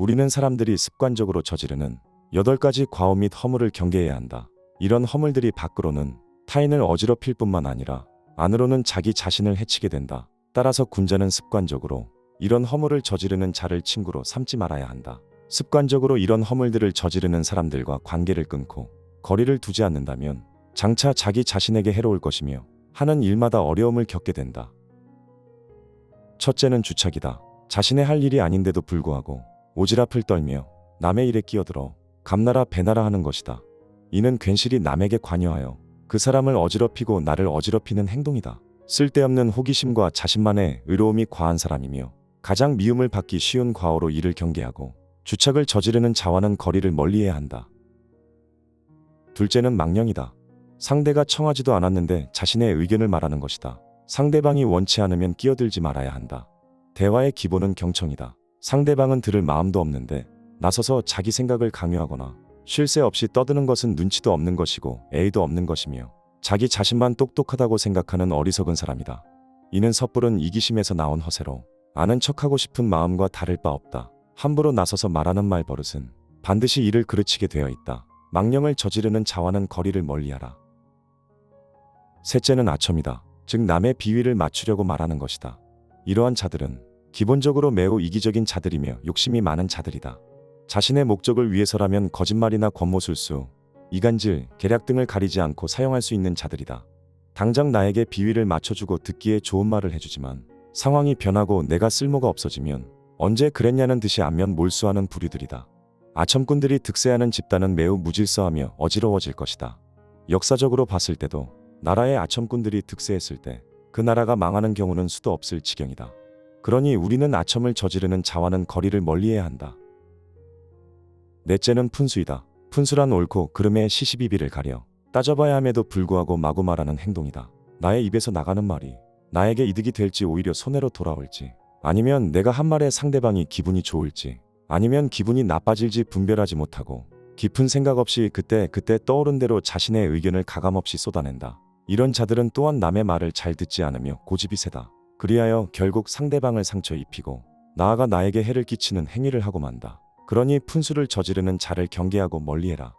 우리는 사람들이 습관적으로 저지르는 8가지 과오 및 허물을 경계해야 한다. 이런 허물들이 밖으로는 타인을 어지럽힐 뿐만 아니라 안으로는 자기 자신을 해치게 된다. 따라서 군자는 습관적으로 이런 허물을 저지르는 자를 친구로 삼지 말아야 한다. 습관적으로 이런 허물들을 저지르는 사람들과 관계를 끊고 거리를 두지 않는다면 장차 자기 자신에게 해로울 것이며 하는 일마다 어려움을 겪게 된다. 첫째는 주착이다. 자신의 할 일이 아닌데도 불구하고 오지랖을 떨며 남의 일에 끼어들어 감나라 배나라 하는 것이다. 이는 괜시리 남에게 관여하여 그 사람을 어지럽히고 나를 어지럽히는 행동이다. 쓸데없는 호기심과 자신만의 의로움이 과한 사람이며 가장 미움을 받기 쉬운 과오로 이를 경계하고 주착을 저지르는 자와는 거리를 멀리해야 한다. 둘째는 망령이다. 상대가 청하지도 않았는데 자신의 의견을 말하는 것이다. 상대방이 원치 않으면 끼어들지 말아야 한다. 대화의 기본은 경청이다. 상대방은 들을 마음도 없는데 나서서 자기 생각을 강요하거나 쉴 새 없이 떠드는 것은 눈치도 없는 것이고 예의도 없는 것이며 자기 자신만 똑똑하다고 생각하는 어리석은 사람이다. 이는 섣부른 이기심에서 나온 허세로 아는 척하고 싶은 마음과 다를 바 없다. 함부로 나서서 말하는 말 버릇은 반드시 이를 그르치게 되어 있다. 망령을 저지르는 자와는 거리를 멀리하라. 셋째는 아첨이다. 즉 남의 비위를 맞추려고 말하는 것이다. 이러한 자들은 기본적으로 매우 이기적인 자들이며 욕심이 많은 자들이다. 자신의 목적을 위해서라면 거짓말이나 권모술수, 이간질, 계략 등을 가리지 않고 사용할 수 있는 자들이다. 당장 나에게 비위를 맞춰주고 듣기에 좋은 말을 해주지만 상황이 변하고 내가 쓸모가 없어지면 언제 그랬냐는 듯이 안면 몰수하는 부류들이다. 아첨꾼들이 득세하는 집단은 매우 무질서하며 어지러워질 것이다. 역사적으로 봤을 때도 나라의 아첨꾼들이 득세했을 때 그 나라가 망하는 경우는 수도 없을 지경이다. 그러니 우리는 아첨을 저지르는 자와는 거리를 멀리해야 한다. 넷째는 푼수이다. 푼수란 옳고 그름의 시시비비를 가려 따져봐야 함에도 불구하고 마구 말하는 행동이다. 나의 입에서 나가는 말이 나에게 이득이 될지 오히려 손해로 돌아올지, 아니면 내가 한 말에 상대방이 기분이 좋을지, 아니면 기분이 나빠질지 분별하지 못하고 깊은 생각 없이 그때 떠오른 대로 자신의 의견을 가감없이 쏟아낸다. 이런 자들은 또한 남의 말을 잘 듣지 않으며 고집이 세다. 그리하여 결국 상대방을 상처 입히고 나아가 나에게 해를 끼치는 행위를 하고 만다. 그러니 푼수를 저지르는 자를 경계하고 멀리해라.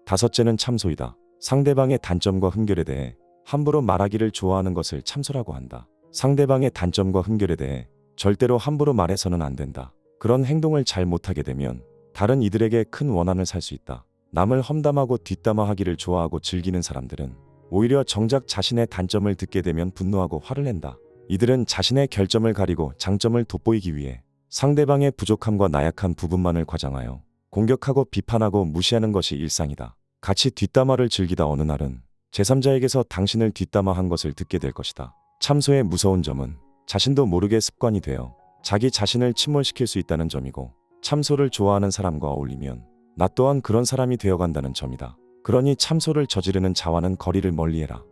다섯째는 참소이다. 상대방의 단점과 흠결에 대해 함부로 말하기를 좋아하는 것을 참소라고 한다. 상대방의 단점과 흠결에 대해 절대로 함부로 말해서는 안 된다. 그런 행동을 잘 못하게 되면 다른 이들에게 큰 원한을 살 수 있다. 남을 험담하고 뒷담화하기를 좋아하고 즐기는 사람들은 오히려 정작 자신의 단점을 듣게 되면 분노하고 화를 낸다. 이들은 자신의 결점을 가리고 장점을 돋보이기 위해 상대방의 부족함과 나약한 부분만을 과장하여 공격하고 비판하고 무시하는 것이 일상이다. 같이 뒷담화를 즐기다 어느 날은 제3자에게서 당신을 뒷담화한 것을 듣게 될 것이다. 참소의 무서운 점은 자신도 모르게 습관이 되어 자기 자신을 침몰시킬 수 있다는 점이고, 참소를 좋아하는 사람과 어울리면 나 또한 그런 사람이 되어간다는 점이다. 그러니 참소를 저지르는 자와는 거리를 멀리해라.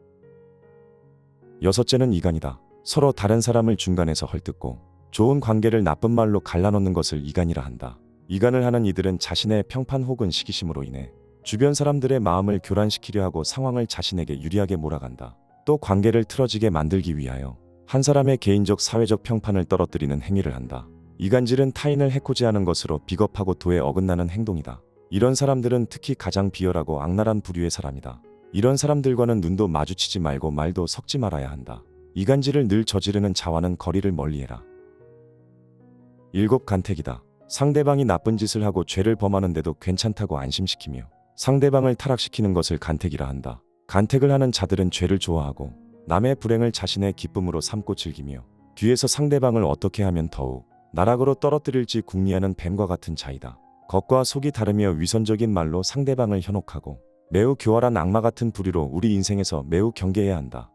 여섯째는 이간이다. 서로 다른 사람을 중간에서 헐뜯고 좋은 관계를 나쁜 말로 갈라놓는 것을 이간이라 한다. 이간을 하는 이들은 자신의 평판 혹은 시기심으로 인해 주변 사람들의 마음을 교란시키려 하고 상황을 자신에게 유리하게 몰아간다. 또 관계를 틀어지게 만들기 위하여 한 사람의 개인적 사회적 평판을 떨어뜨리는 행위를 한다. 이간질은 타인을 해코지하는 것으로 비겁하고 도에 어긋나는 행동이다. 이런 사람들은 특히 가장 비열하고 악랄한 부류의 사람이다. 이런 사람들과는 눈도 마주치지 말고 말도 섞지 말아야 한다. 이간질을 늘 저지르는 자와는 거리를 멀리해라. 7. 간택이다. 상대방이 나쁜 짓을 하고 죄를 범하는데도 괜찮다고 안심시키며 상대방을 타락시키는 것을 간택이라 한다. 간택을 하는 자들은 죄를 좋아하고 남의 불행을 자신의 기쁨으로 삼고 즐기며 뒤에서 상대방을 어떻게 하면 더욱 나락으로 떨어뜨릴지 궁리하는 뱀과 같은 자이다. 겉과 속이 다르며 위선적인 말로 상대방을 현혹하고 매우 교활한 악마 같은 부류로 우리 인생에서 매우 경계해야 한다.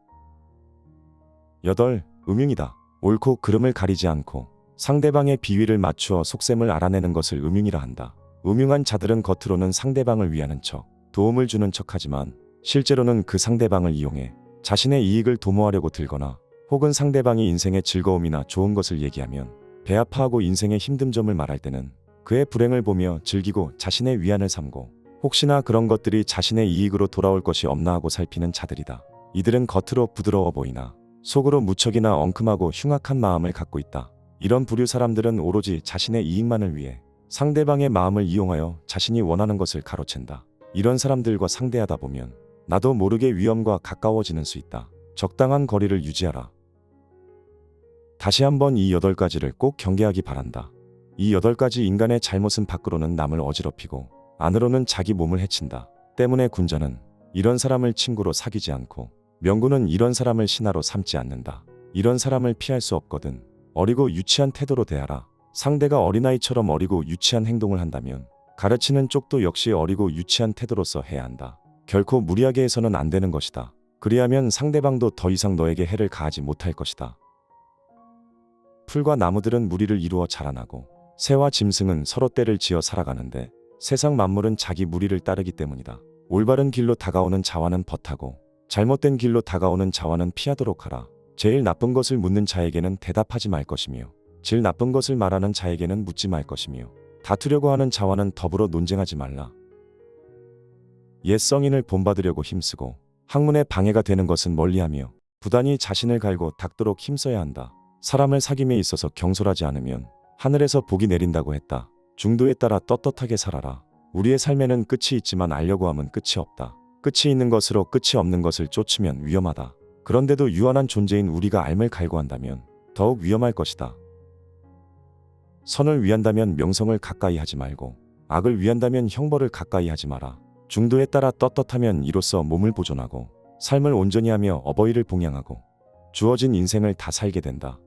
8. 음흉이다. 옳고 그름을 가리지 않고 상대방의 비위를 맞추어 속셈을 알아내는 것을 음흉이라 한다. 음흉한 자들은 겉으로는 상대방을 위하는 척, 도움을 주는 척하지만 실제로는 그 상대방을 이용해 자신의 이익을 도모하려고 들거나 혹은 상대방이 인생의 즐거움이나 좋은 것을 얘기하면 배 아파하고 인생의 힘든 점을 말할 때는 그의 불행을 보며 즐기고 자신의 위안을 삼고 혹시나 그런 것들이 자신의 이익으로 돌아올 것이 없나 하고 살피는 자들이다. 이들은 겉으로 부드러워 보이나 속으로 무척이나 엉큼하고 흉악한 마음을 갖고 있다. 이런 부류 사람들은 오로지 자신의 이익만을 위해 상대방의 마음을 이용하여 자신이 원하는 것을 가로챈다. 이런 사람들과 상대하다 보면 나도 모르게 위험과 가까워지는 수 있다. 적당한 거리를 유지하라. 다시 한번 이 8가지를 꼭 경계하기 바란다. 이 8가지 인간의 잘못은 밖으로는 남을 어지럽히고 안으로는 자기 몸을 해친다. 때문에 군자는 이런 사람을 친구로 사귀지 않고 명군은 이런 사람을 신하로 삼지 않는다. 이런 사람을 피할 수 없거든. 어리고 유치한 태도로 대하라. 상대가 어린아이처럼 어리고 유치한 행동을 한다면 가르치는 쪽도 역시 어리고 유치한 태도로서 해야 한다. 결코 무리하게 해서는 안 되는 것이다. 그리하면 상대방도 더 이상 너에게 해를 가하지 못할 것이다. 풀과 나무들은 무리를 이루어 자라나고 새와 짐승은 서로 떼를 지어 살아가는데 세상 만물은 자기 무리를 따르기 때문이다. 올바른 길로 다가오는 자와는 벗하고 잘못된 길로 다가오는 자와는 피하도록 하라. 제일 나쁜 것을 묻는 자에게는 대답하지 말 것이며 제일 나쁜 것을 말하는 자에게는 묻지 말 것이며 다투려고 하는 자와는 더불어 논쟁하지 말라. 옛 성인을 본받으려고 힘쓰고 학문에 방해가 되는 것은 멀리하며 부단히 자신을 갈고 닦도록 힘써야 한다. 사람을 사귐에 있어서 경솔하지 않으면 하늘에서 복이 내린다고 했다. 중도에 따라 떳떳하게 살아라. 우리의 삶에는 끝이 있지만 알려고 하면 끝이 없다. 끝이 있는 것으로 끝이 없는 것을 쫓으면 위험하다. 그런데도 유한한 존재인 우리가 앓을 갈구한다면 더욱 위험할 것이다. 선을 위한다면 명성을 가까이 하지 말고 악을 위한다면 형벌을 가까이 하지 마라. 중도에 따라 떳떳하면 이로써 몸을 보존하고 삶을 온전히 하며 어버이를 봉양하고 주어진 인생을 다 살게 된다.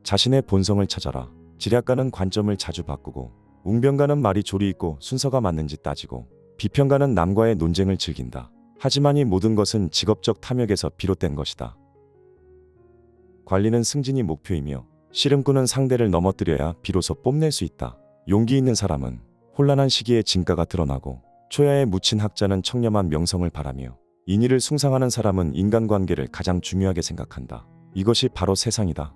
자신의 본성을 찾아라. 지략가는 관점을 자주 바꾸고 웅변가는 말이 조리 있고 순서가 맞는지 따지고 비평가는 남과의 논쟁을 즐긴다. 하지만 이 모든 것은 직업적 탐욕에서 비롯된 것이다. 관리는 승진이 목표이며 씨름꾼은 상대를 넘어뜨려야 비로소 뽐낼 수 있다. 용기 있는 사람은 혼란한 시기에 진가가 드러나고 초야에 묻힌 학자는 청렴한 명성을 바라며 인의를 숭상하는 사람은 인간관계를 가장 중요하게 생각한다. 이것이 바로 세상이다.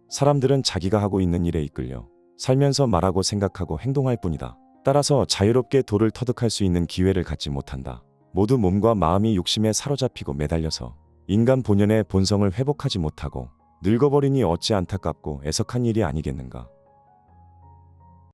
사람들은 자기가 하고 있는 일에 이끌려 살면서 말하고 생각하고 행동할 뿐이다. 따라서 자유롭게 도를 터득할 수 있는 기회를 갖지 못한다. 모두 몸과 마음이 욕심에 사로잡히고 매달려서 인간 본연의 본성을 회복하지 못하고 늙어버리니 어찌 안타깝고 애석한 일이 아니겠는가.